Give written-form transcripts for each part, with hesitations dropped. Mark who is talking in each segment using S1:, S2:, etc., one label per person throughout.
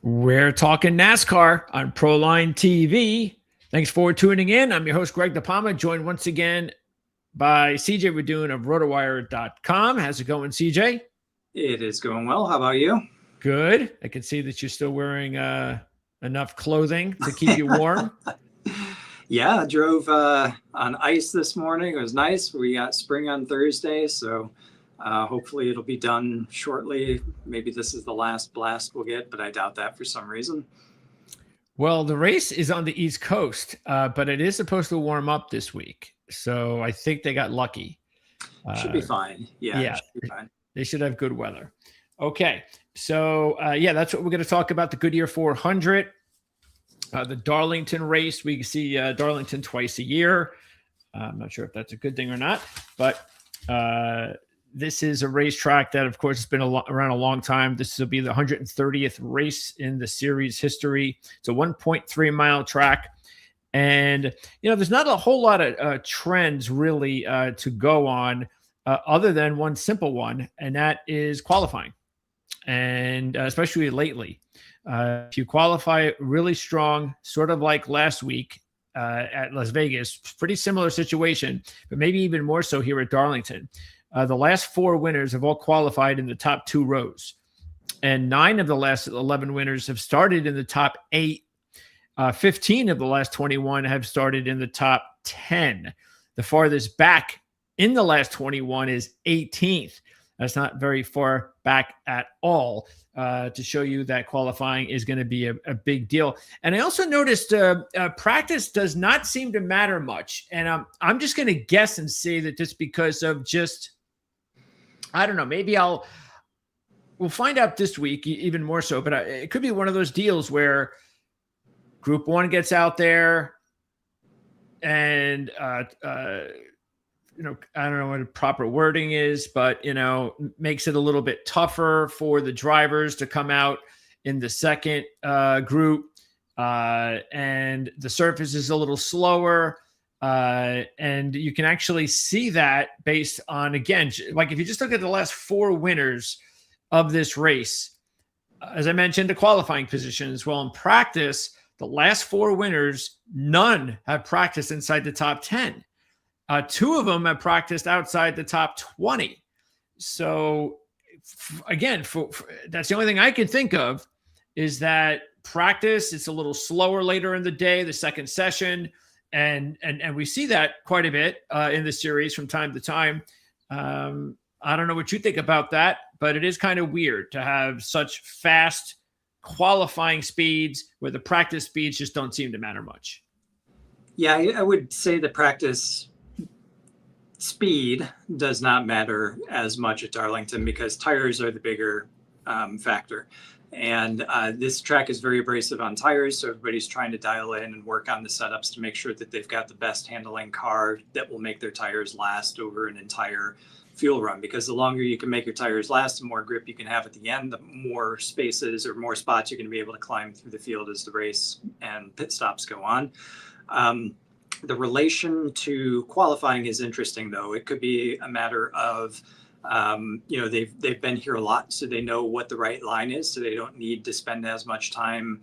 S1: We're talking NASCAR on Proline TV. Thanks for tuning in. I'm your host, Greg DePalma, joined once again by CJ Radune of rotowire.com. How's it going, CJ?
S2: It is going well. How about you?
S1: Good. I can see that you're still wearing enough clothing to keep you warm.
S2: Yeah, I drove on ice this morning. It was nice. We got spring on Thursday, so hopefully it'll be done shortly. Maybe this is the last blast we'll get, but I doubt that for some reason.
S1: Well, the race is on the East Coast, but it is supposed to warm up this week. So I think they got lucky.
S2: Should be fine. Yeah, should be fine.
S1: They should have good weather. Okay. So, that's what we're going to talk about, the Goodyear 400. The Darlington race. We see Darlington twice a year. I'm not sure if that's a good thing or not, but this is a racetrack that, of course, has been around a long time. This will be the 130th race in the series history. It's a 1.3 mile track. And, there's not a whole lot of trends really to go on other than one simple one, and that is qualifying. And especially lately, if you qualify really strong, sort of like last week at Las Vegas, pretty similar situation, but maybe even more so here at Darlington. The last 4 winners have all qualified in the top 2 rows, and 9 of the last 11 winners have started in the top 8. 15 of the last 21 have started in the top 10. The farthest back in the last 21 is 18th. That's not very far back at all, to show you that qualifying is going to be a big deal. And I also noticed practice does not seem to matter much. And I'm just going to guess and say that just because of I don't know, maybe we'll find out this week even more so, but it could be one of those deals where Group 1 gets out there and, I don't know what the proper wording is, but, makes it a little bit tougher for the drivers to come out in the second group. And the surface is a little slower. And you can actually see that based on, again, like if you just look at the last 4 winners of this race, as I mentioned, the qualifying position as well in practice, the last 4 winners, none have practiced inside the top 10. 2 of them have practiced outside the top 20. So again, that's the only thing I can think of is that practice, it's a little slower later in the day, the second session. And we see that quite a bit in the series from time to time. I don't know what you think about that, but it is kind of weird to have such fast qualifying speeds where the practice speeds just don't seem to matter much.
S2: Yeah, I would say the practice speed does not matter as much at Darlington because tires are the bigger factor. And this track is very abrasive on tires, so everybody's trying to dial in and work on the setups to make sure that they've got the best handling car that will make their tires last over an entire fuel run, because the longer you can make your tires last, the more grip you can have at the end, the more spaces or more spots you're going to be able to climb through the field as the race and pit stops go on. The relation to qualifying is interesting, though. It could be a matter of they've been here a lot, so they know what the right line is, so they don't need to spend as much time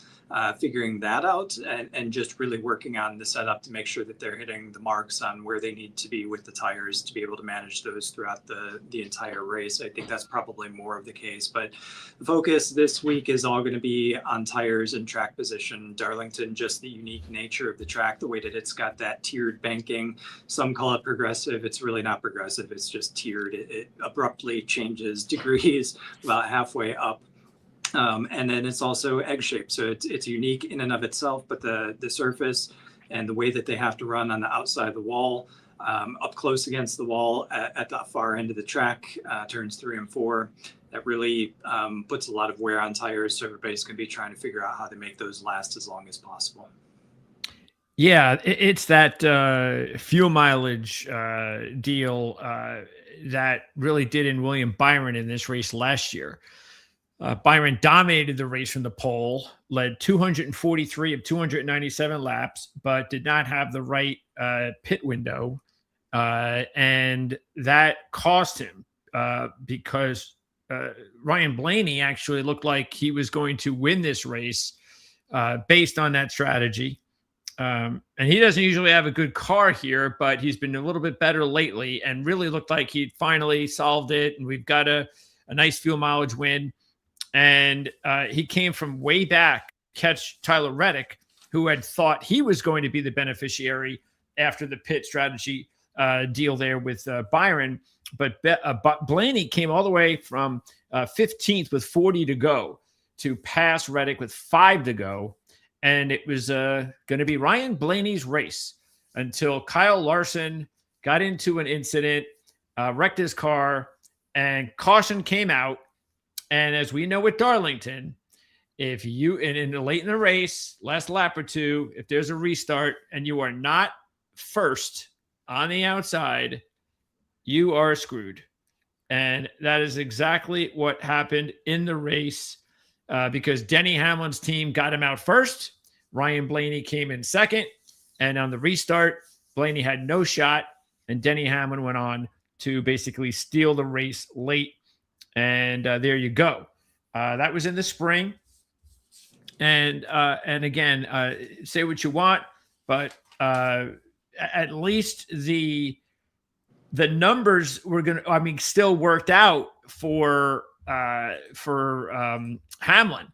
S2: figuring that out and just really working on the setup to make sure that they're hitting the marks on where they need to be with the tires to be able to manage those throughout the entire race. I think that's probably more of the case, but the focus this week is all going to be on tires and track position. Darlington, just the unique nature of the track, the way that it's got that tiered banking. Some call it progressive. It's really not progressive. It's just tiered. It abruptly changes degrees about halfway up. And then it's also egg shaped. So it's unique in and of itself, but the surface and the way that they have to run on the outside of the wall, up close against the wall at the far end of the track, turns 3 and 4, that really puts a lot of wear on tires. So everybody's going to be trying to figure out how to make those last as long as possible.
S1: Yeah, it's that fuel mileage deal that really did in William Byron in this race last year. Byron dominated the race from the pole, led 243 of 297 laps, but did not have the right pit window. And that cost him because Ryan Blaney actually looked like he was going to win this race based on that strategy. And he doesn't usually have a good car here, but he's been a little bit better lately and really looked like he finally solved it. And we've got a nice fuel mileage win. And he came from way back, catch Tyler Reddick, who had thought he was going to be the beneficiary after the pit strategy deal there with Byron. But Blaney came all the way from 15th with 40 to go to pass Reddick with 5 to go. And it was going to be Ryan Blaney's race until Kyle Larson got into an incident, wrecked his car, and caution came out. And as we know with Darlington, if you, and late in the race, last lap or two, if there's a restart and you are not first on the outside, you are screwed. And that is exactly what happened in the race because Denny Hamlin's team got him out first. Ryan Blaney came in second. And on the restart, Blaney had no shot. And Denny Hamlin went on to basically steal the race late. And there you go. That was in the spring. And again, say what you want, but at least the numbers were still worked out for Hamlin.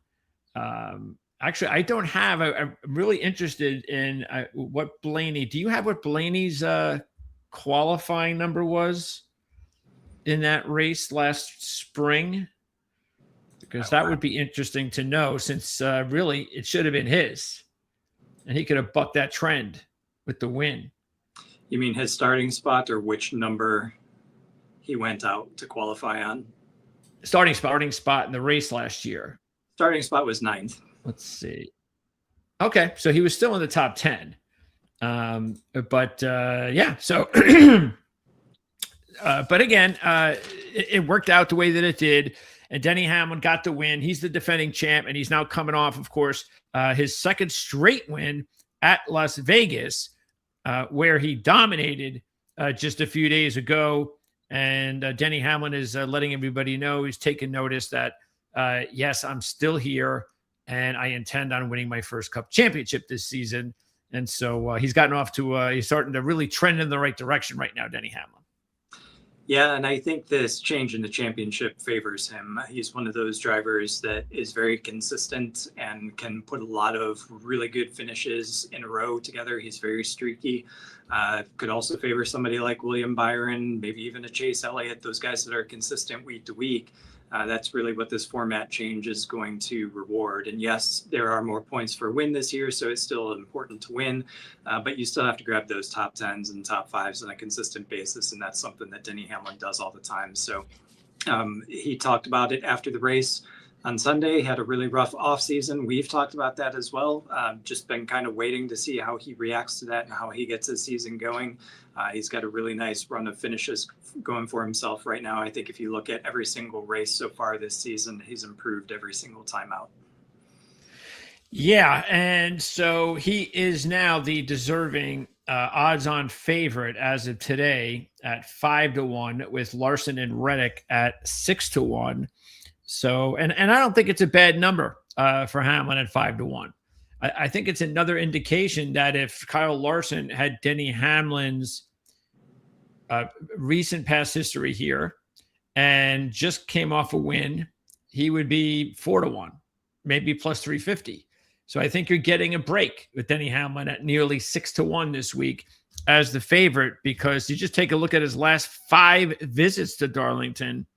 S1: Actually, I don't have. I'm really interested in what Blaney. Do you have what Blaney's qualifying number was in that race last spring? Because that would be interesting to know, since really it should have been his, and he could have bucked that trend with the win.
S2: You mean his starting spot, or which number he went out to qualify on?
S1: Starting spot in the race last year.
S2: Starting spot was 9th.
S1: Let's see. Okay, so he was still in the top 10. Yeah, so but again, it worked out the way that it did. And Denny Hamlin got the win. He's the defending champ, and he's now coming off, of course, his second straight win at Las Vegas, where he dominated just a few days ago. And Denny Hamlin is letting everybody know, he's taking notice that, yes, I'm still here, and I intend on winning my first Cup championship this season. And so he's gotten off to, he's starting to really trend in the right direction right now, Denny Hamlin.
S2: Yeah, and I think this change in the championship favors him. He's one of those drivers that is very consistent and can put a lot of really good finishes in a row together. He's very streaky. Could also favor somebody like William Byron, maybe even a Chase Elliott, those guys that are consistent week to week. That's really what this format change is going to reward. And yes, there are more points for a win this year, so it's still important to win, but you still have to grab those top 10s and top 5s on a consistent basis, and that's something that Denny Hamlin does all the time. So he talked about it after the race on Sunday, had a really rough off season. We've talked about that as well. Just been kind of waiting to see how he reacts to that and how he gets his season going. He's got a really nice run of finishes going for himself right now. I think if you look at every single race so far this season, he's improved every single time out.
S1: Yeah, and so he is now the deserving odds-on favorite as of today at 5-1, with Larson and Reddick at 6-1. So, and I don't think it's a bad number for Hamlin at 5-1. I think it's another indication that if Kyle Larson had Denny Hamlin's recent past history here and just came off a win, he would be 4-1, maybe plus 350. So I think you're getting a break with Denny Hamlin at nearly 6-1 this week as the favorite, because you just take a look at his last 5 visits to Darlington,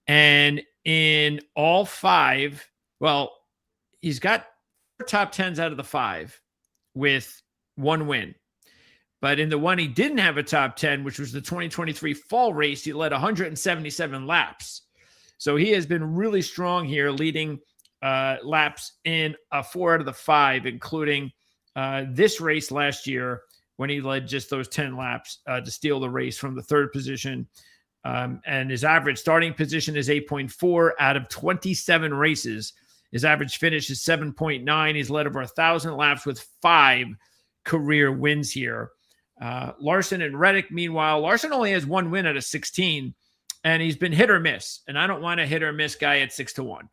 S1: and in all 5, well, he's got top 10s out of the 5 with 1 win. But in the one he didn't have a top 10, which was the 2023 fall race, he led 177 laps. So he has been really strong here, leading laps in 4 out of the 5, including this race last year when he led just those 10 laps to steal the race from the 3rd position. And his average starting position is 8.4 out of 27 races. His average finish is 7.9. He's led over 1,000 laps with 5 career wins here. Larson and Reddick, meanwhile, Larson only has 1 win out of 16. and he's been hit or miss. And I don't want a hit or miss guy at 6-1.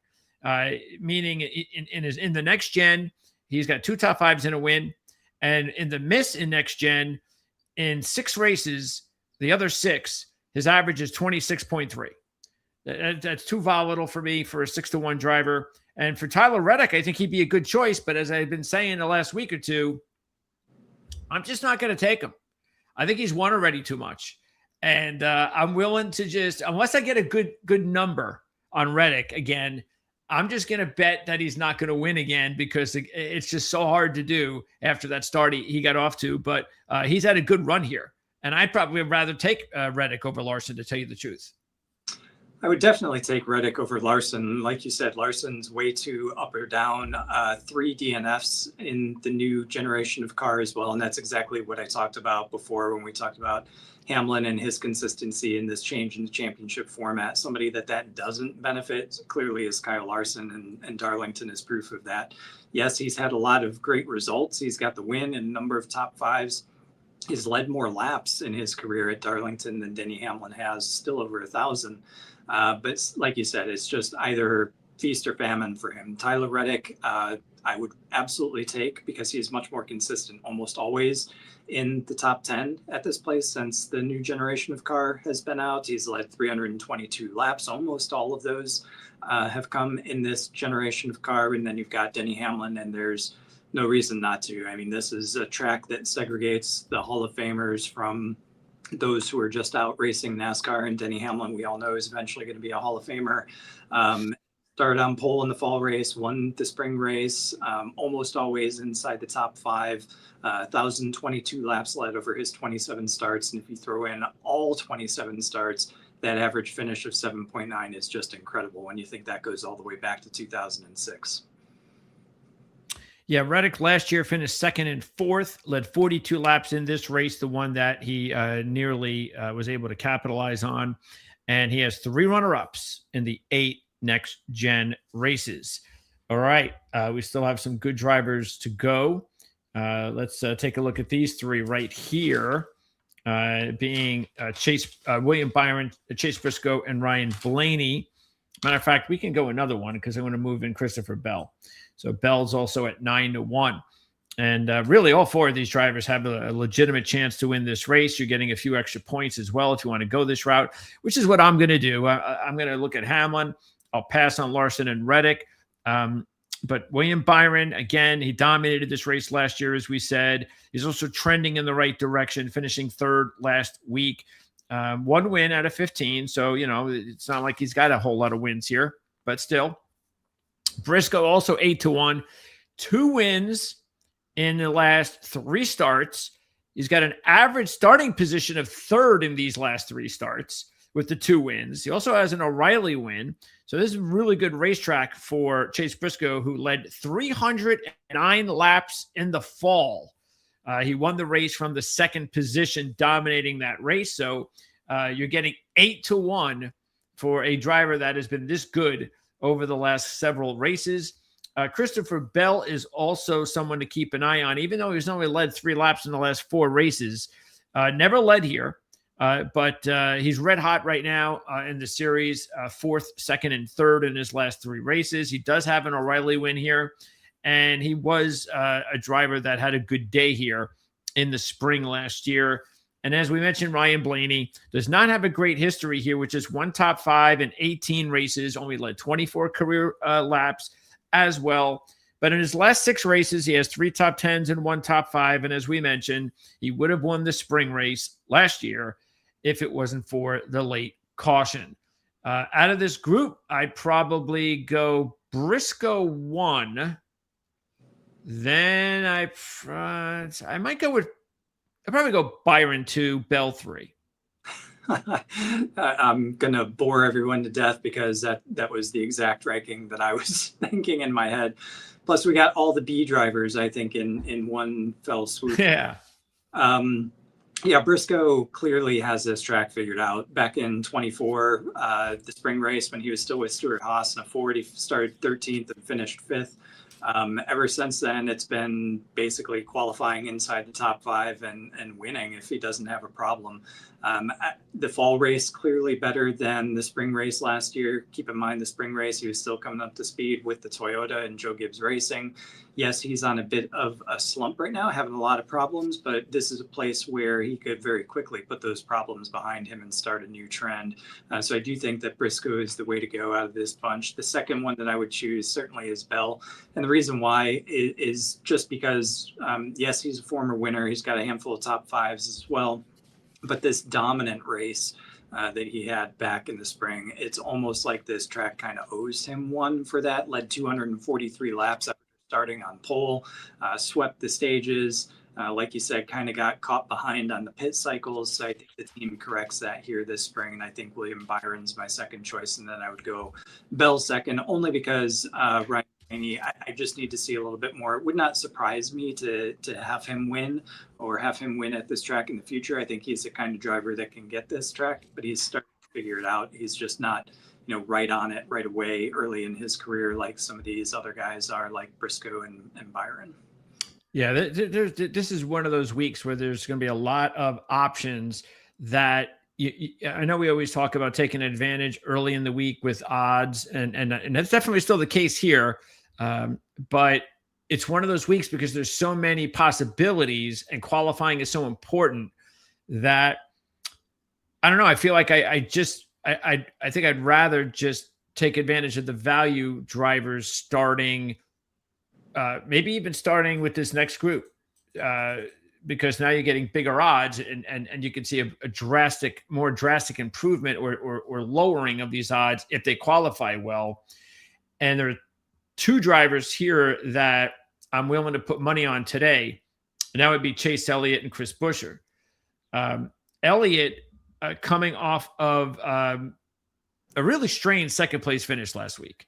S1: Meaning in the next gen, he's got 2 top 5s and a win. And in the miss in next gen, in 6 races, the other 6, his average is 26.3. That's too volatile for me for a 6-1 driver. And for Tyler Reddick, I think he'd be a good choice. But as I've been saying the last week or two, I'm just not going to take him. I think he's won already too much. And I'm willing to just, unless I get a good number on Reddick again, I'm just going to bet that he's not going to win again, because it's just so hard to do after that start he got off to. But he's had a good run here. And I'd probably rather take Reddick over Larson, to tell you the truth.
S2: I would definitely take Reddick over Larson. Like you said, Larson's way too up or down. 3 DNFs in the new generation of car as well. And that's exactly what I talked about before when we talked about Hamlin and his consistency in this change in the championship format. Somebody that doesn't benefit clearly is Kyle Larson, and Darlington is proof of that. Yes, he's had a lot of great results. He's got the win and a number of top 5s. He's led more laps in his career at Darlington than Denny Hamlin has, still over 1,000. But like you said, it's just either feast or famine for him. Tyler Reddick, I would absolutely take, because he's much more consistent, almost always in the top 10 at this place since the new generation of car has been out. He's led 322 laps. Almost all of those have come in this generation of car. And then you've got Denny Hamlin, and there's no reason not to. I mean, this is a track that segregates the Hall of Famers from those who are just out racing NASCAR. And Denny Hamlin, we all know, is eventually going to be a Hall of Famer. Started on pole in the fall race, won the spring race, almost always inside the top 5, 1,022 laps led over his 27 starts. And if you throw in all 27 starts, that average finish of 7.9 is just incredible when you think that goes all the way back to 2006.
S1: Yeah, Reddick last year finished 2nd and 4th, led 42 laps in this race, the one that he nearly was able to capitalize on. And he has 3 runner-ups in the 8 next-gen races. All right, we still have some good drivers to go. Let's take a look at these 3 right here, being William Byron, Chase Briscoe, and Ryan Blaney. Matter of fact, we can go another one because I want to move in Christopher Bell. So Bell's also at 9-1. And really, all 4 of these drivers have a legitimate chance to win this race. You're getting a few extra points as well if you want to go this route, which is what I'm going to do. I'm going to look at Hamlin. I'll pass on Larson and Reddick. But William Byron, again, he dominated this race last year, as we said. He's also trending in the right direction, finishing 3rd last week. 1 win out of 15. So, it's not like he's got a whole lot of wins here, but still. Briscoe also 8-1, 2 wins in the last 3 starts. He's got an average starting position of 3rd in these last 3 starts with the 2 wins. He also has an O'Reilly win. So this is a really good racetrack for Chase Briscoe, who led 309 laps in the fall. He won the race from the 2nd position, dominating that race. So you're getting 8-1 for a driver that has been this good over the last several races. Christopher Bell is also someone to keep an eye on, even though he's only led 3 laps in the last 4 races. Never led here, but he's red hot right now in the series, 4th, 2nd, and 3rd in his last 3 races. He does have an O'Reilly win here, and he was a driver that had a good day here in the spring last year. And as we mentioned, Ryan Blaney does not have a great history here, which is 1 top 5 in 18 races, only led 24 career laps as well. But in his last 6 races, he has 3 top 10s and 1 top 5. And as we mentioned, he would have won the spring race last year if it wasn't for the late caution. Out of this group, I'd probably go Briscoe 1. Then I might go with, I'd probably go Byron 2, Bell 3.
S2: I'm going to bore everyone to death because that was the exact ranking that I was thinking in my head. Plus, we got all the B drivers, I think, in one fell swoop.
S1: Yeah.
S2: Yeah, Briscoe clearly has this track figured out. Back in 24, the spring race when he was still with Stuart Haas in a Ford, he started 13th and finished 5th. Ever since then, it's been basically qualifying inside the top 5 and winning if he doesn't have a problem. The fall race clearly better than the spring race last year. Keep in mind the spring race, he was still coming up to speed with the Toyota and Joe Gibbs Racing. Yes, he's on a bit of a slump right now, having a lot of problems, but this is a place where he could very quickly put those problems behind him and start a new trend. So I do think that Briscoe is the way to go out of this bunch. The second one that I would choose certainly is Bell. And the reason why is just because, yes, he's a former winner. He's got a handful of top 5s as well. But this dominant race that he had back in the spring, it's almost like this track kind of owes him one for that. Led 243 laps after starting on pole, swept the stages. Like you said, kind of got caught behind on the pit cycles. So I think the team corrects that here this spring. And I think William Byron's my second choice. And then I would go Bell second, only because Ryan I just need to see a little bit more. It would not surprise me to have him win or have him win at this track in the future. I think he's the kind of driver that can get this track, but he's starting to figure it out. He's just not, right on it right away early in his career like some of these other guys are, like Briscoe and Byron.
S1: Yeah, this is one of those weeks where there's going to be a lot of options that I know we always talk about taking advantage early in the week with odds, and that's definitely still the case here. But it's one of those weeks because there's so many possibilities and qualifying is so important that I don't know. I feel like I think I'd rather just take advantage of the value drivers starting, maybe even starting with this next group, because now you're getting bigger odds and you can see a more drastic improvement or lowering of these odds if they qualify well. And there are 2 drivers here that I'm willing to put money on today, and that would be Chase Elliott and Chris Buescher. Elliott coming off of a really strange second place finish last week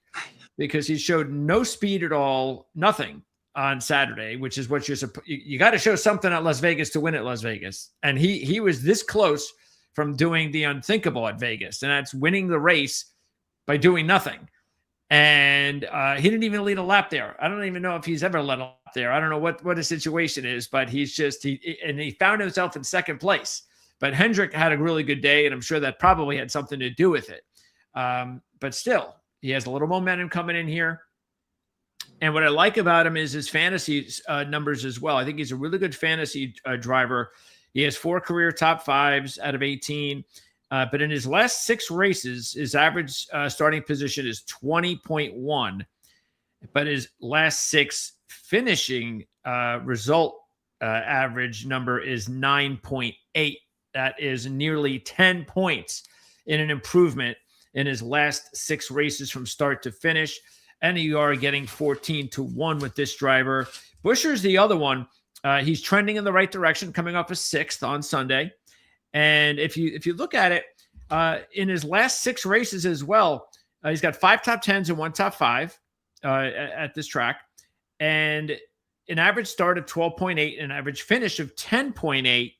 S1: because he showed no speed at all, nothing on Saturday, which is what you got to show something at Las Vegas to win at Las Vegas. And he was this close from doing the unthinkable at Vegas, and that's winning the race by doing nothing. And he didn't even lead a lap there. I don't even know if he's ever led a lap there. I don't know what his situation is, but he found himself in second place. But Hendrick had a really good day, and I'm sure that probably had something to do with it. But still, he has a little momentum coming in here. And what I like about him is his fantasy numbers as well. I think he's a really good fantasy driver. He has 4 career top 5s out of 18. But in his last 6 races, his average starting position is 20.1. But his last 6 finishing result average number is 9.8. That is nearly 10 points in an improvement in his last 6 races from start to finish. And you are getting 14-1 with this driver. Buescher is the other one. He's trending in the right direction, coming off a 6th on Sunday. And if you look at it, in his last 6 races as well, he's got 5 top 10s and 1 top 5 at this track, and an average start of 12.8, an average finish of 10.8.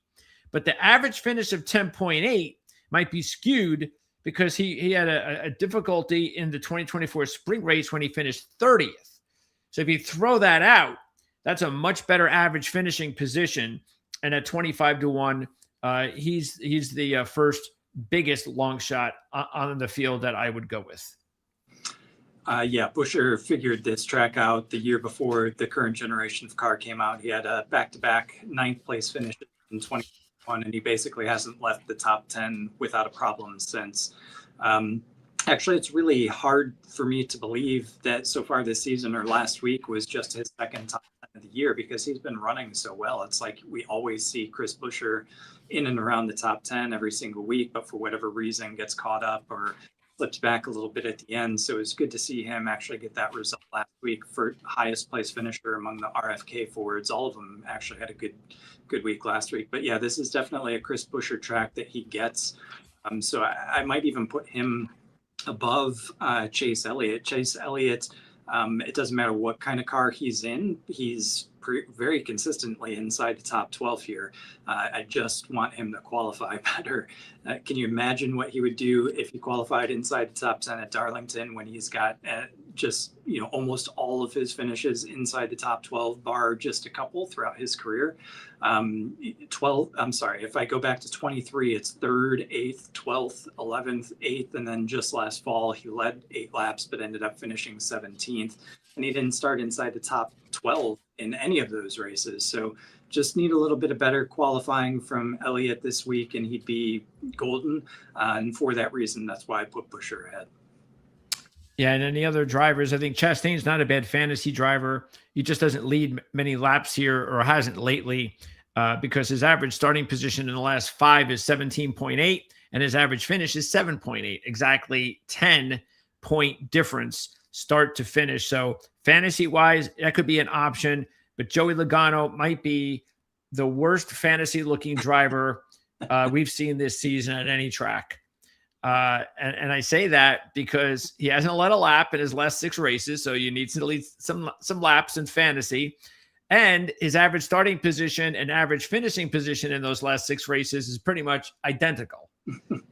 S1: But the average finish of 10.8 might be skewed because he had a difficulty in the 2024 spring race when he finished 30th. So if you throw that out, that's a much better average finishing position. And at 25-1, he's the first biggest long shot on the field that I would go with.
S2: Yeah, Buescher figured this track out the year before the current generation of car came out. He had a back-to-back 9th place finish in 2021, and he basically hasn't left the top 10 without a problem since. Actually, it's really hard for me to believe that so far this season or last week was just his second top 10 of the year because he's been running so well. It's like we always see Chris Buescher in and around the top 10 every single week, but for whatever reason gets caught up or slips back a little bit at the end. So it's good to see him actually get that result last week for highest place finisher among the RFK forwards. All of them actually had a good week last week. But yeah, this is definitely a Chris Buescher track that he gets. So I might even put him above Chase Elliott. Chase Elliott It doesn't matter what kind of car he's in. He's very consistently inside the top 12 here. I just want him to qualify better. Can you imagine what he would do if he qualified inside the top 10 at Darlington when he's got just, almost all of his finishes inside the top 12 bar just a couple throughout his career? If I go back to 23, it's 3rd, 8th, 12th, 11th, 8th, and then just last fall he led 8 laps but ended up finishing 17th, and he didn't start inside the top 12 in any of those races. So just need a little bit of better qualifying from Elliott this week and he'd be golden, and for that reason that's why I put Buescher ahead.
S1: Yeah, and any other drivers, I think Chastain's not a bad fantasy driver. He just doesn't lead many laps here, or hasn't lately, because his average starting position in the last 5 is 17.8, and his average finish is 7.8. Exactly 10-point difference start to finish. So fantasy-wise, that could be an option, but Joey Logano might be the worst fantasy-looking driver we've seen this season at any track. And I say that because he hasn't led a lap in his last 6 races, so you need to lead some laps in fantasy. And his average starting position and average finishing position in those last 6 races is pretty much identical.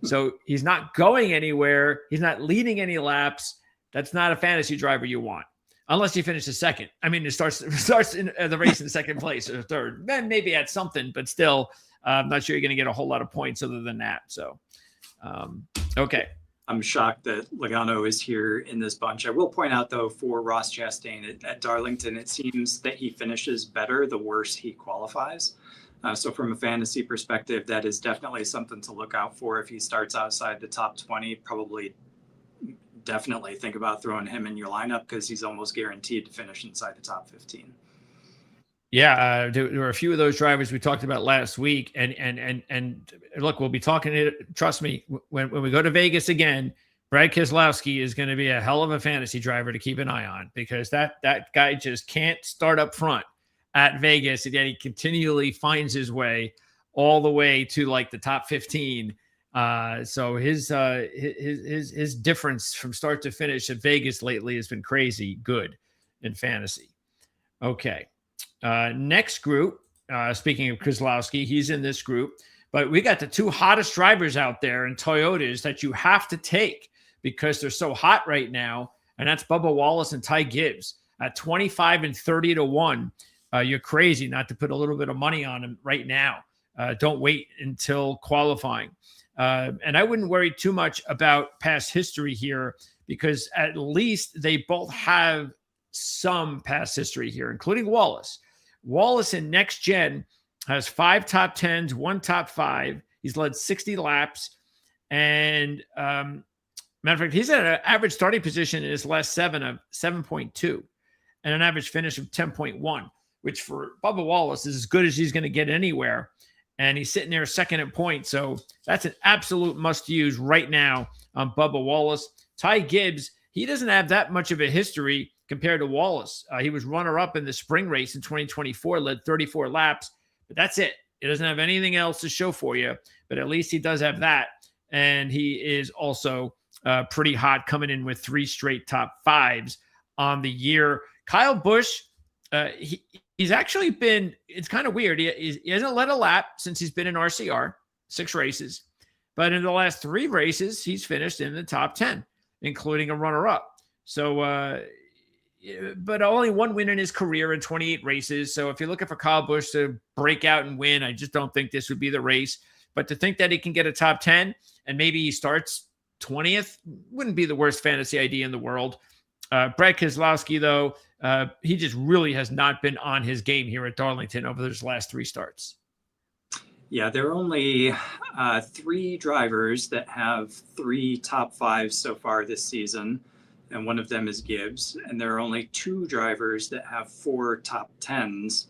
S1: So he's not going anywhere. He's not leading any laps. That's not a fantasy driver you want, unless he finishes second. I mean, it starts in the race in second place or third. Then maybe at something, but still, I'm not sure you're going to get a whole lot of points other than that. So. Okay.
S2: I'm shocked that Logano is here in this bunch. I will point out, though, for Ross Chastain at Darlington, it seems that he finishes better the worse he qualifies. So from a fantasy perspective, that is definitely something to look out for. If he starts outside the top 20, definitely think about throwing him in your lineup because he's almost guaranteed to finish inside the top 15.
S1: Yeah, there were a few of those drivers we talked about last week, and look, we'll be talking. Trust me, when we go to Vegas again, Brad Keselowski is going to be a hell of a fantasy driver to keep an eye on, because that guy just can't start up front at Vegas, and yet he continually finds his way all the way to like the top 15. So his difference from start to finish at Vegas lately has been crazy good in fantasy. Okay. Next group, speaking of Keselowski, he's in this group, but we got the 2 hottest drivers out there in Toyotas that you have to take because they're so hot right now. And that's Bubba Wallace and Ty Gibbs at 25 and 30 to 1. You're crazy not to put a little bit of money on them right now. Don't wait until qualifying. And I wouldn't worry too much about past history here, because at least they both have some past history here, including Wallace. Wallace in next gen has 5 top 10s, 1 top 5. He's led 60 laps. And matter of fact, he's at an average starting position in his last 7 of 7.2 and an average finish of 10.1, which for Bubba Wallace is as good as he's going to get anywhere. And he's sitting there second in points. So that's an absolute must use right now on Bubba Wallace. Ty Gibbs, he doesn't have that much of a history compared to Wallace. He was runner-up in the spring race in 2024, led 34 laps, but that's it. He doesn't have anything else to show for you, but at least he does have that. And he is also pretty hot, coming in with 3 straight top 5s on the year. Kyle Busch, he's actually been, it's kind of weird. He hasn't led a lap since he's been in RCR, 6 races, but in the last 3 races, he's finished in the top 10, including a runner-up. So, but only 1 win in his career in 28 races. So if you're looking for Kyle Busch to break out and win, I just don't think this would be the race. But to think that he can get a top 10 and maybe he starts 20th wouldn't be the worst fantasy idea in the world. Brad Keselowski, though, he just really has not been on his game here at Darlington over his last 3 starts.
S2: Yeah, there are only 3 drivers that have 3 top 5s so far this season, and one of them is Gibbs. And there are only 2 drivers that have 4 top 10s,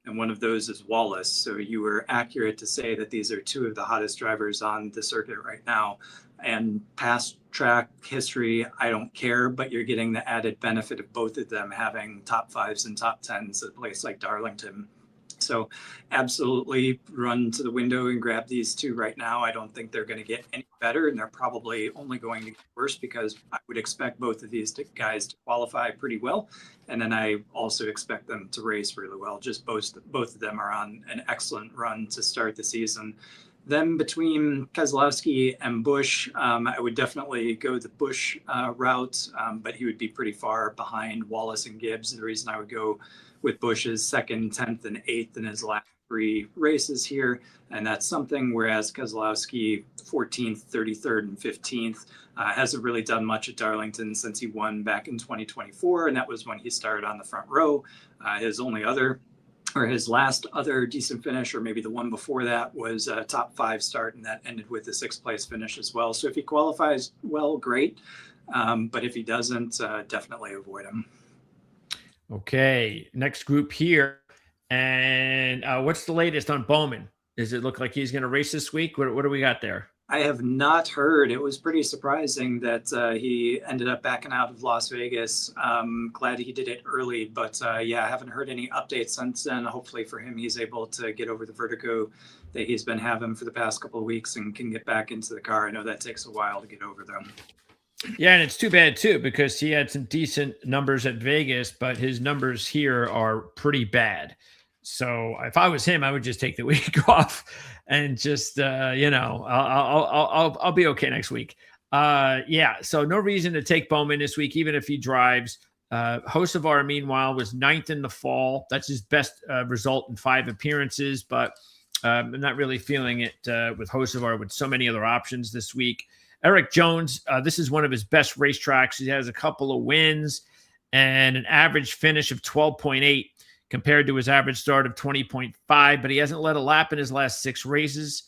S2: and one of those is Wallace. So you were accurate to say that these are 2 of the hottest drivers on the circuit right now. And past track history, I don't care, but you're getting the added benefit of both of them having top 5s and top 10s at a place like Darlington. So absolutely run to the window and grab these two right now. I don't think they're going to get any better, and they're probably only going to get worse because I would expect both of these guys to qualify pretty well. And then I also expect them to race really well. Just both of them are on an excellent run to start the season. Then between Keselowski and Busch, I would definitely go the Busch route, but he would be pretty far behind Wallace and Gibbs. The reason I would go with Busch is second, 10th, and 8th in his last 3 races here. And that's something, whereas Keselowski, 14th, 33rd, and 15th, hasn't really done much at Darlington since he won back in 2024. And that was when he started on the front row. His last other decent finish, or maybe the one before that, was a top 5 start, and that ended with a 6th place finish as well. So if he qualifies well, great. But if he doesn't, definitely avoid him.
S1: Okay, next group here. And what's the latest on Bowman? Does it look like he's going to race this week? What do we got there?
S2: I have not heard. It was pretty surprising that he ended up backing out of Las Vegas. Glad he did it early, but yeah, I haven't heard any updates since then. Hopefully for him, he's able to get over the vertigo that he's been having for the past couple of weeks and can get back into the car. I know that takes a while to get over them.
S1: Yeah, and it's too bad too, because he had some decent numbers at Vegas, but his numbers here are pretty bad. So if I was him, I would just take the week off and just I'll be okay next week. Yeah, so no reason to take Bowman this week, even if he drives. Hocevar, meanwhile, was 9th in the fall. That's his best result in 5 appearances, but I'm not really feeling it with Hocevar with so many other options this week. Eric Jones, this is one of his best racetracks. He has a couple of wins and an average finish of 12.8 compared to his average start of 20.5, but he hasn't led a lap in his last 6 races,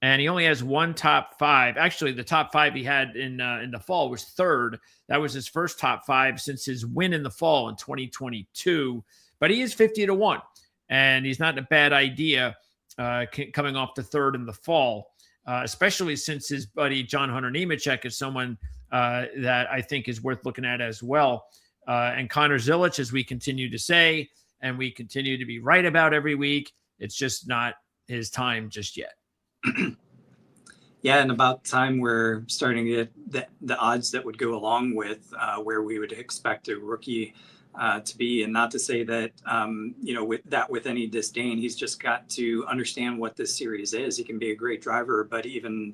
S1: and he only has 1 top 5. Actually, the top 5 he had in the fall was 3rd. That was his first top 5 since his win in the fall in 2022, but he is 50-1, and he's not a bad idea coming off the 3rd in the fall. Especially since his buddy John Hunter Nemechek is someone that I think is worth looking at as well. And Connor Zilic, as we continue to say, and we continue to be right about every week, it's just not his time just yet.
S2: Yeah, and about time we're starting to get the odds that would go along with where we would expect a rookie to be. And not to say that, with any disdain, he's just got to understand what this series is. He can be a great driver, but even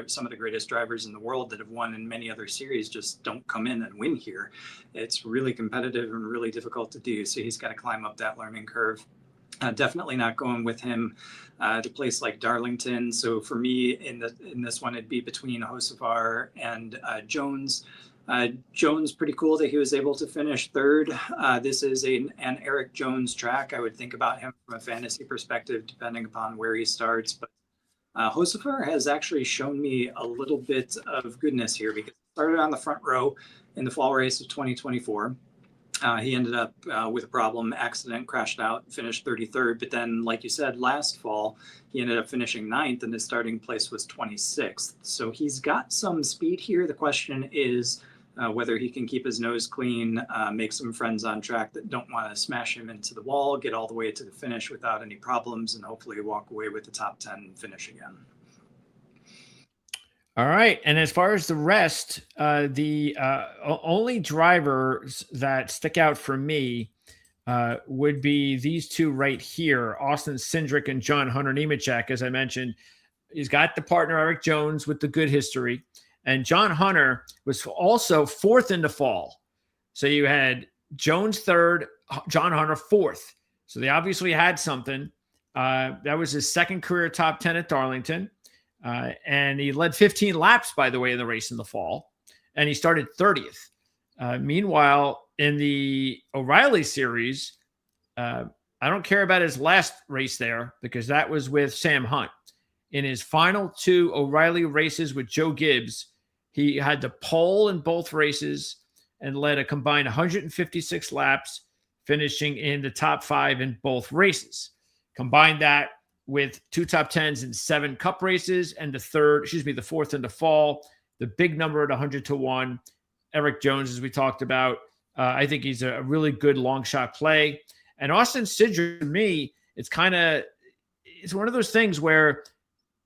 S2: some of the greatest drivers in the world that have won in many other series just don't come in and win here. It's really competitive and really difficult to do. So he's got to climb up that learning curve. Definitely not going with him to a place like Darlington. So for me, in this one, it'd be between Hocevar and Jones. Jones, pretty cool that he was able to finish 3rd. This is an Eric Jones track. I would think about him from a fantasy perspective, depending upon where he starts. But Hocevar has actually shown me a little bit of goodness here, because he started on the front row in the fall race of 2024. He ended up with a problem, accident, crashed out, finished 33rd. But then, like you said, last fall, he ended up finishing 9th, and his starting place was 26th. So he's got some speed here. The question is whether he can keep his nose clean, make some friends on track that don't want to smash him into the wall, get all the way to the finish without any problems, and hopefully walk away with the top 10 finish again.
S1: All right. And as far as the rest, the only drivers that stick out for me would be these two right here, Austin Cindric and John Hunter Nemechek. As I mentioned, he's got the partner Eric Jones with the good history. And John Hunter was also 4th in the fall. So you had Jones 3rd, John Hunter 4th. So they obviously had something. That was his 2nd career top 10 at Darlington. And he led 15 laps, by the way, in the race in the fall. And he started 30th. Meanwhile, in the O'Reilly series, I don't care about his last race there, because that was with Sam Hunt. In his final 2 O'Reilly races with Joe Gibbs, he had the pole in both races and led a combined 156 laps, finishing in the top 5 in both races. Combine that with 2 top 10s in 7 cup races, and the 4th in the fall, the big number at 100-1. Eric Jones, as we talked about, I think he's a really good long shot play. And Austin Cindric, to me, it's one of those things where,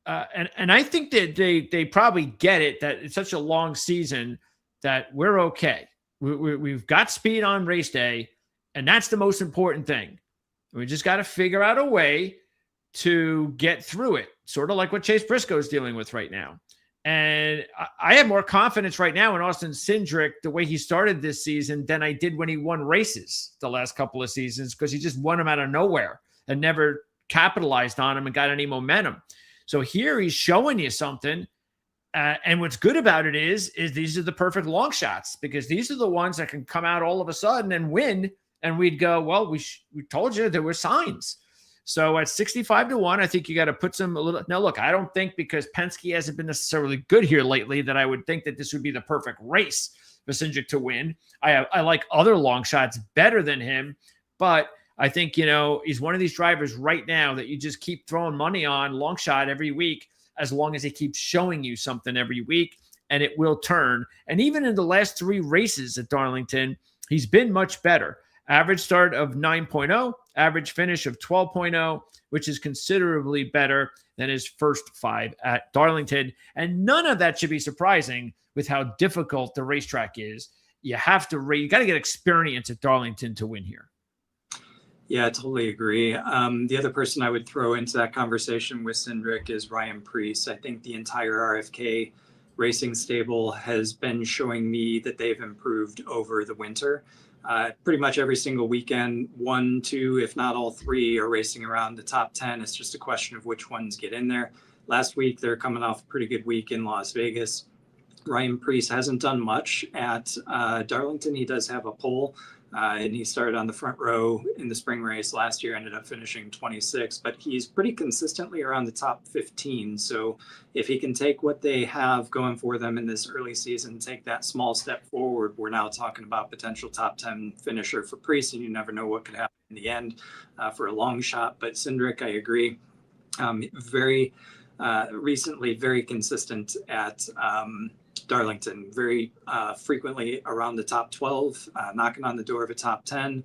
S1: and I think that they probably get it, that it's such a long season that we're okay. We've got speed on race day, and that's the most important thing. We just got to figure out a way to get through it, sort of like what Chase Briscoe is dealing with right now. And I have more confidence right now in Austin Cindric, the way he started this season, than I did when he won races the last couple of seasons, because he just won them out of nowhere and never capitalized on them and got any momentum. So here he's showing you something. And what's good about it is these are the perfect long shots, because these are the ones that can come out all of a sudden and win. And we'd go, well, we told you there were signs. So at 65-1, I think you got to put some a little. Now, look, I don't think because Penske hasn't been necessarily good here lately that I would think that this would be the perfect race for Cindric to win. I like other long shots better than him, but I think, he's one of these drivers right now that you just keep throwing money on long shot every week, as long as he keeps showing you something every week, and it will turn. And even in the last 3 races at Darlington, he's been much better. Average start of 9.0, average finish of 12.0, which is considerably better than his first 5 at Darlington. And none of that should be surprising with how difficult the racetrack is. You got to get experience at Darlington to win here.
S2: Yeah, I totally agree. The other person I would throw into that conversation with Cindric is Ryan Preece. I think the entire RFK racing stable has been showing me that they've improved over the winter. Pretty much every single weekend, 1, 2, if not all 3 are racing around the top 10. It's just a question of which ones get in there. Last week, they're coming off a pretty good week in Las Vegas. Ryan Preece hasn't done much at Darlington. He does have a pole, and he started on the front row in the spring race last year, ended up finishing 26, but he's pretty consistently around the top 15. So if he can take what they have going for them in this early season, take that small step forward, we're now talking about potential top 10 finisher for Preece, and you never know what could happen in the end for a long shot. But Cindric, I agree, very recently very consistent at Darlington, very frequently around the top 12, knocking on the door of a top 10.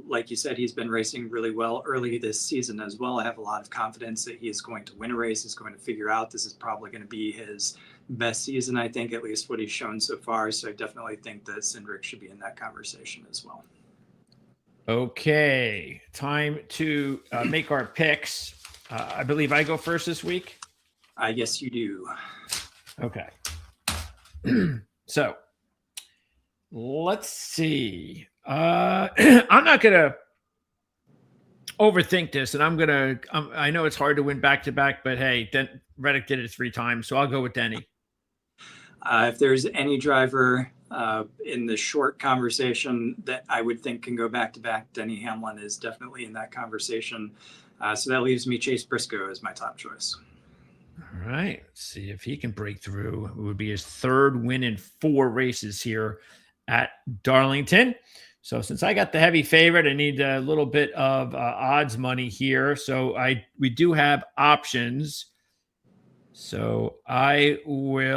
S2: Like you said, he's been racing really well early this season as well. I have a lot of confidence that he's going to win a race. He's going to figure out this is probably going to be his best season, I think, at least what he's shown so far. So I definitely think that Cindric should be in that conversation as well.
S1: Okay, time to make our picks. I believe I go first this week.
S2: Yes, you do.
S1: Okay. So let's see. I'm not going to overthink this, and I know it's hard to win back-to-back, but hey, Reddick did it 3 times, so I'll go with Denny.
S2: If there's any driver in the short conversation that I would think can go back-to-back, Denny Hamlin is definitely in that conversation. So that leaves me Chase Briscoe as my top choice.
S1: All right. Let's see if he can break through. It would be his 3rd win in 4 races here at Darlington. So since I got the heavy favorite, I need a little bit of odds money here. So we do have options. So I'll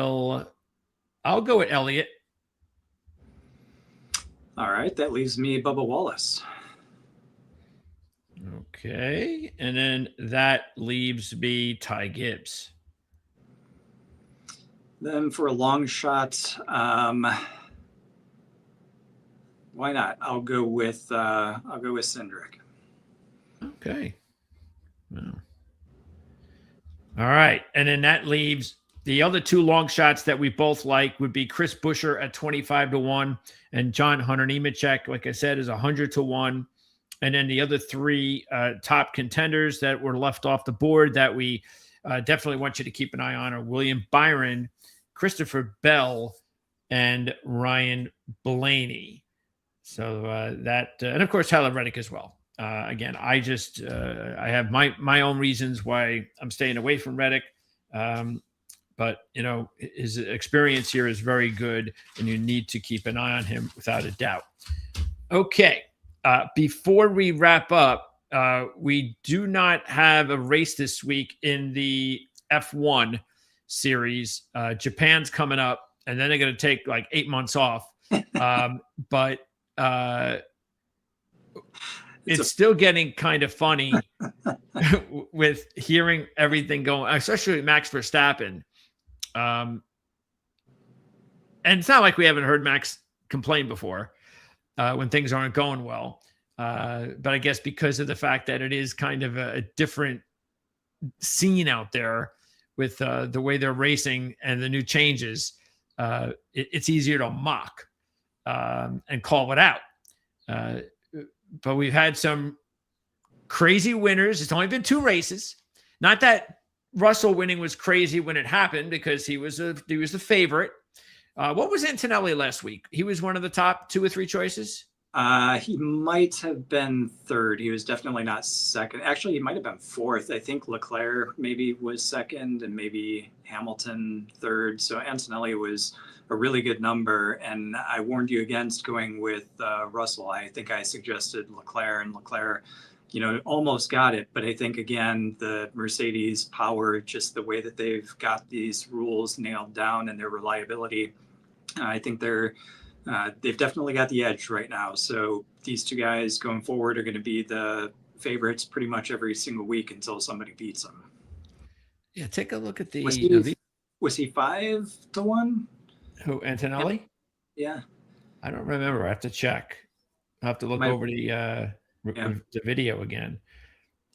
S1: go with Elliott.
S2: All right. That leaves me Bubba Wallace.
S1: Okay. And then that leaves me Ty Gibbs.
S2: Then for a long shot, why not? I'll go with Cindric.
S1: Okay. Well. All right. And then that leaves the other 2 long shots that we both like would be Chris Buescher at 25-1 and John Hunter Nemechek, like I said, is 100-1. And then the other 3 top contenders that were left off the board that we definitely want you to keep an eye on are William Byron, Christopher Bell, and Ryan Blaney. So and of course, Tyler Reddick as well. Again, I have my own reasons why I'm staying away from Reddick. But, his experience here is very good, and you need to keep an eye on him without a doubt. Okay. Before we wrap up, we do not have a race this week in the F1 series. Japan's coming up, and then they're going to take like 8 months off. But it's still getting kind of funny with hearing everything going, especially with Max Verstappen. And it's not like we haven't heard Max complain before when things aren't going well. But I guess because of the fact that it is kind of a different scene out there with the way they're racing and the new changes, it's easier to mock and call it out. But we've had some crazy winners. It's only been 2 races. Not that Russell winning was crazy when it happened, because he was the favorite. What was Antonelli last week? He was one of the top 2 or 3 choices.
S2: He might have been 3rd. He was definitely not 2nd. Actually, he might have been 4th. I think Leclerc maybe was 2nd, and maybe Hamilton 3rd. So Antonelli was a really good number. And I warned you against going with Russell. I think I suggested Leclerc, and Leclerc, almost got it. But I think, again, the Mercedes power, just the way that they've got these rules nailed down and their reliability, I think they've definitely got the edge right now. So these 2 guys going forward are going to be the favorites pretty much every single week until somebody beats them.
S1: Yeah, take a look at the.
S2: Was he 5-1?
S1: Who, Antonelli?
S2: Yeah,
S1: I don't remember. I have to check. I have to look over the video again.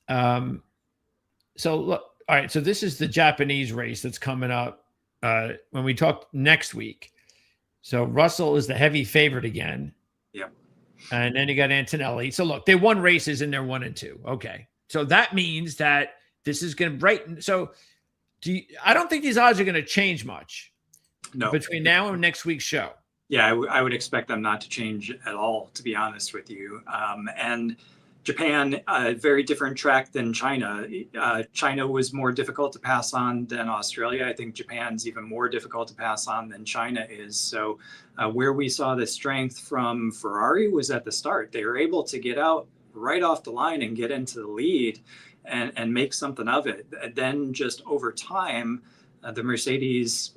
S1: So look, all right. So this is the Japanese race that's coming up when we talk next week. So Russell is the heavy favorite again.
S2: Yep.
S1: And then you got Antonelli. So look, they won races and they're 1 and 2. Okay. So that means that this is going to brighten. So I don't think these odds are going to change much between now and next week's show.
S2: Yeah, I would expect them not to change at all, to be honest with you. And Japan, a very different track than China. China was more difficult to pass on than Australia. I think Japan's even more difficult to pass on than China is. So where we saw the strength from Ferrari was at the start. They were able to get out right off the line and get into the lead and make something of it. And then just over time, the Mercedes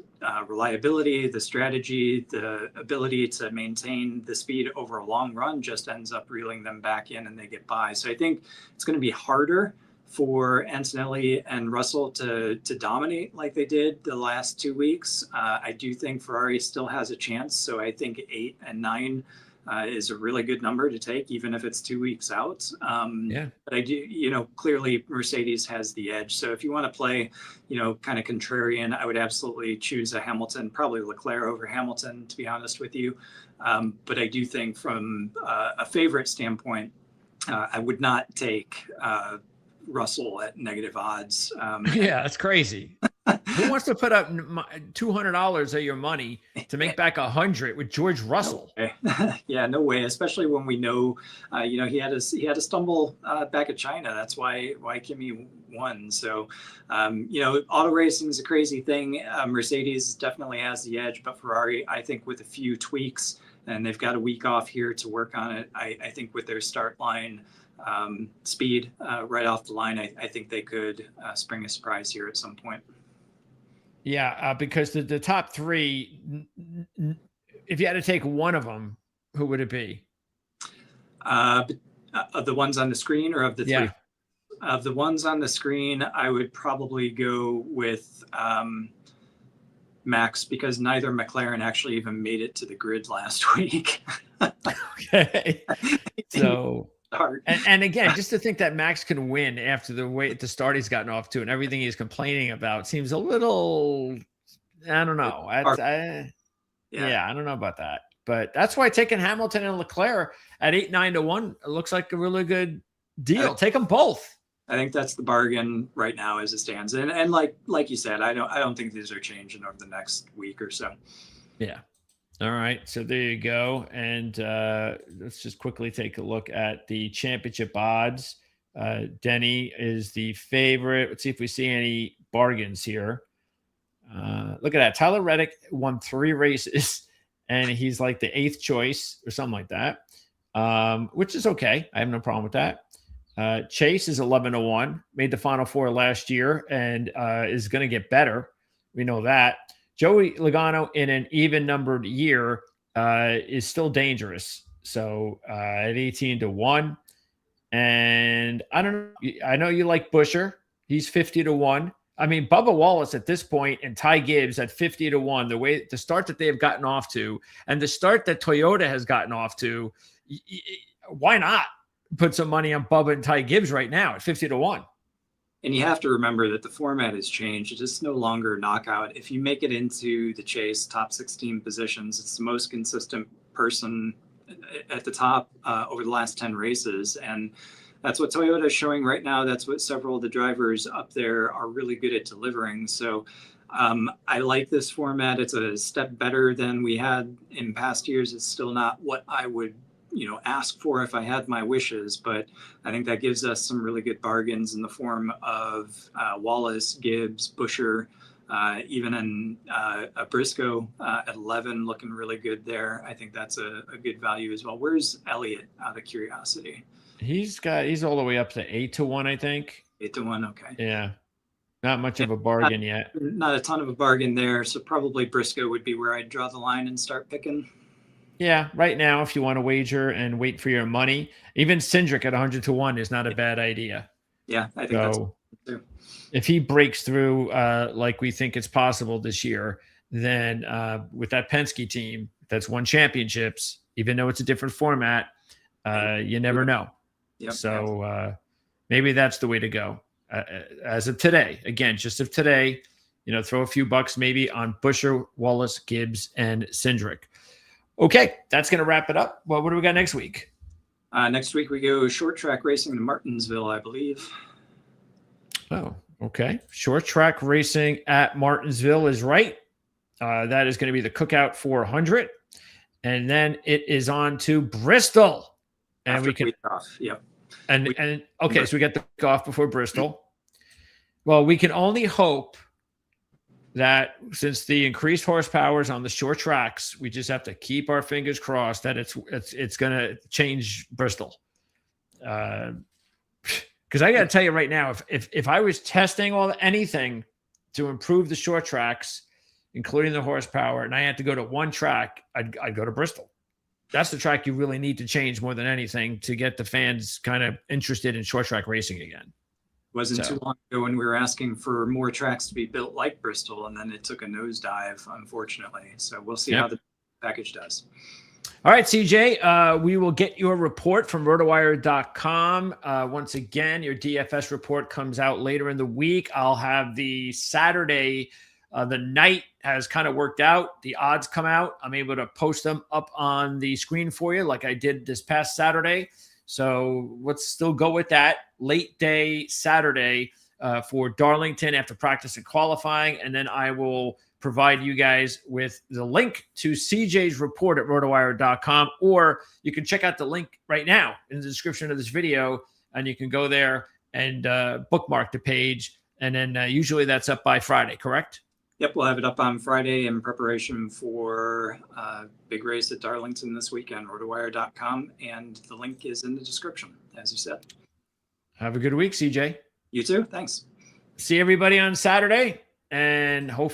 S2: reliability, the strategy, the ability to maintain the speed over a long run just ends up reeling them back in, and they get by. So I think it's going to be harder for Antonelli and Russell to dominate like they did the last 2 weeks. I do think Ferrari still has a chance. So I think 8 and 9 is a really good number to take, even if it's 2 weeks out. But I do, clearly Mercedes has the edge. So if you want to play, kind of contrarian, I would absolutely choose a Hamilton, probably Leclerc over Hamilton, to be honest with you. But I do think from a favorite standpoint, I would not take Russell at negative odds.
S1: Yeah, that's crazy. Who wants to put up $200 of your money to make back $100 with George Russell?
S2: Yeah, no way. Especially when we know, he had a stumble back at China. That's why Kimi won. So, auto racing is a crazy thing. Mercedes definitely has the edge, but Ferrari, I think, with a few tweaks, and they've got a week off here to work on it. I think with their start line speed right off the line, I think they could spring a surprise here at some point.
S1: Yeah, because the top 3, if you had to take one of them, who would it be?
S2: Of the ones on the screen, or of the 3?
S1: Yeah.
S2: Of the ones on the screen, I would probably go with Max, because neither McLaren actually even made it to the grid last week.
S1: Okay. So... And again, just to think that Max can win after the start he's gotten off to and everything he's complaining about seems a little, I don't know. I don't know about that. But that's why taking Hamilton and Leclerc at 8-9-1 looks like a really good deal. Take them both.
S2: I think that's the bargain right now as it stands. And like you said, I don't think these are changing over the next week or so.
S1: Yeah. All right, so there you go. And let's just quickly take a look at the championship odds. Denny is the favorite. Let's see if we see any bargains here. Look at that. Tyler Reddick won 3 races, and he's like the 8th choice or something like that, which is okay. I have no problem with that. Chase is 11-1, made the Final 4 last year, and is going to get better. We know that. Joey Logano in an even numbered year is still dangerous. So at 18-1, And I don't know. I know you like Busher. He's 50-1. I mean, Bubba Wallace at this point and Ty Gibbs at 50-1, the start that they have gotten off to and the start that Toyota has gotten off to, why not put some money on Bubba and Ty Gibbs right now at 50-1?
S2: And you have to remember that the format has changed. It's no longer knockout. If you make it into the chase top 16 positions, it's the most consistent person at the top over the last 10 races. And that's what Toyota is showing right now. That's what several of the drivers up there are really good at delivering. So I like this format. It's a step better than we had in past years. It's still not what I would ask for if I had my wishes, but I think that gives us some really good bargains in the form of Wallace, Gibbs, Busher, even in a Briscoe at 11, looking really good there. I think that's a good value as well. Where's Elliott, out of curiosity?
S1: He's all the way up to 8-1, I think.
S2: 8-1, okay.
S1: Yeah, not much of a bargain yet.
S2: Not a ton of a bargain there, so probably Briscoe would be where I'd draw the line and start picking.
S1: Yeah, right now, if you want to wager and wait for your money, even Cindric at 100-1 is not a bad idea.
S2: Yeah, I think that's too.
S1: If he breaks through like we think it's possible this year, then with that Penske team that's won championships, even though it's a different format, you never know.
S2: Yep.
S1: So maybe that's the way to go. As of today, again, just of today, throw a few bucks maybe on Busher, Wallace, Gibbs, and Cindric. Okay, that's going to wrap it up. Well, what do we got next week?
S2: Next week we go short track racing to Martinsville, I believe.
S1: Oh, okay. Short track racing at Martinsville is right. That is going to be the Cookout 400. And then it is on to Bristol. And
S2: After
S1: we can
S2: off. Yep.
S1: So we get the week off before Bristol. Well, we can only hope that since the increased horsepower is on the short tracks, we just have to keep our fingers crossed that it's going to change Bristol. Because I got to tell you right now, if I was testing anything to improve the short tracks, including the horsepower, and I had to go to one track, I'd go to Bristol. That's the track you really need to change more than anything to get the fans kind of interested in short track racing again.
S2: Wasn't too long ago when we were asking for more tracks to be built like Bristol, and then it took a nosedive, unfortunately. So we'll see how the package does.
S1: All right, CJ, we will get your report from rotowire.com. Once again, your DFS report comes out later in the week. I'll have the Saturday, the night has kind of worked out. The odds come out. I'm able to post them up on the screen for you like I did this past Saturday. So let's still go with that. Late day Saturday for Darlington after practice and qualifying. And then I will provide you guys with the link to CJ's report at rotowire.com, or you can check out the link right now in the description of this video, and you can go there and bookmark the page. And then usually that's up by Friday, correct?
S2: Yep, we'll have it up on Friday in preparation for big race at Darlington this weekend, rotowire.com, and the link is in the description, as you said.
S1: Have a good week, CJ.
S2: You too. Thanks.
S1: See everybody on Saturday, and hopefully